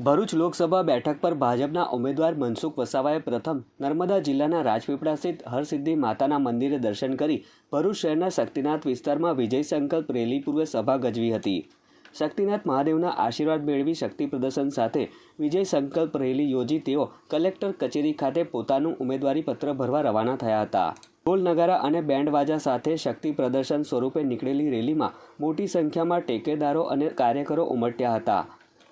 ભરૂચ લોકસભા બેઠક પર ભાજપના ઉમેદવાર મનસુખ વસાવાએ પ્રથમ નર્મદા જિલ્લાના રાજપીપળા સ્થિત હરસિદ્ધિ માતાના મંદિરે દર્શન કરી ભરૂચ શહેરના શક્તિનાથ વિસ્તારમાં વિજય સંકલ્પ રેલી પૂર્વે સભા ગજવી હતી। શક્તિનાથ મહાદેવના આશીર્વાદ મેળવી શક્તિ પ્રદર્શન સાથે વિજય સંકલ્પ રેલી યોજી તેઓ કલેક્ટર કચેરી ખાતે પોતાનું ઉમેદવારી પત્ર ભરવા રવાના થયા હતા। ઢોલ નગારા અને બેન્ડ વાજા સાથે શક્તિ પ્રદર્શન સ્વરૂપે નીકળેલી રેલીમાં મોટી સંખ્યામાં ટેકેદારો અને કાર્યકરો ઉમટ્યા હતા।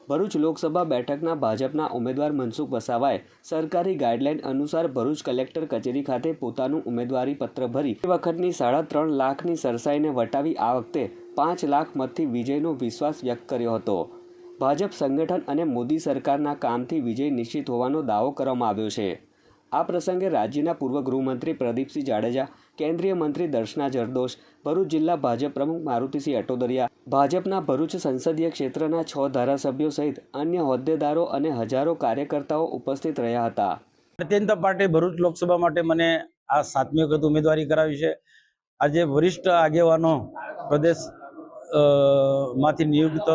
ભરૂચ લોકસભા બેઠકના ભાજપના ઉમેદવાર મનસુખ વસાવાએ સરકારી ગાઈડલાઈન અનુસાર ભરૂચ કલેક્ટર કચેરી ખાતે પોતાનું ઉમેદવારી પત્ર ભરી એ વખતની 3.5 લાખની સરસાઈને વટાવી આ વખતે 5 લાખ મતથી વિજયનો વિશ્વાસ વ્યક્ત કર્યો હતો। ભાજપ સંગઠન અને મોદી સરકારના કામથી વિજય નિશ્ચિત હોવાનો દાવો કરવામાં આવ્યો છે। આ પ્રસંગે રાજ્યના પૂર્વ ગૃહમંત્રી પ્રદીપસિંહ જાડેજા, કેન્દ્રીય મંત્રી દર્શના જરદોશ, ભરૂચ જિલ્લા ભાજપ પ્રમુખ મારુતિસિંહ અટોદરિયા, ભાજપના ભરૂચ સંસદીય ક્ષેત્રના 6 ધારાસભ્યો સહિત અન્ય હોદ્દેદારો અને હજારો કાર્યકર્તાઓ ઉપસ્થિત રહ્યા હતા। ભારતીય જનતા પાર્ટી ભરૂચ લોકસભા માટે મને આ 7મી વખત ઉમેદવારી કરાવી છે। આજે વરિષ્ઠ આગેવાનો પ્રદેશ માંથી નિયુક્ત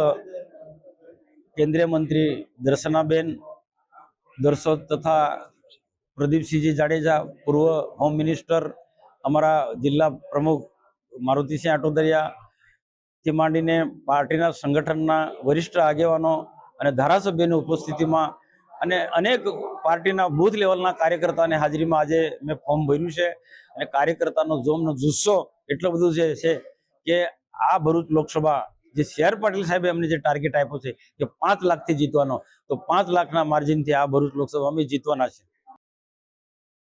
કેન્દ્રીય મંત્રી દર્શનાબેન દર્શો તથા પ્રદીપસિંહજી જાડેજા, પૂર્વ હોમ મિનિસ્ટર, અમારા જિલ્લા પ્રમુખ મારુતિસિંહ અટોદરિયા થી માંડીને પાર્ટીના સંગઠનના વરિષ્ઠ આગેવાનો અને ધારાસભ્યોની ઉપસ્થિતિમાં અને અનેક પાર્ટીના બૂથ લેવલના કાર્યકર્તાની હાજરીમાં આજે મેં ફોર્મ ભર્યું છે। અને કાર્યકર્તાનો જોમનો જુસ્સો એટલો બધું છે કે આ ભરૂચ લોકસભા જે CR પાટીલ સાહેબે અમને જે ટાર્ગેટ આપ્યો છે કે 5 લાખથી જીતવાનો, તો 5 લાખના માર્જિનથી આ ભરૂચ લોકસભા અમે જીતવાના છે।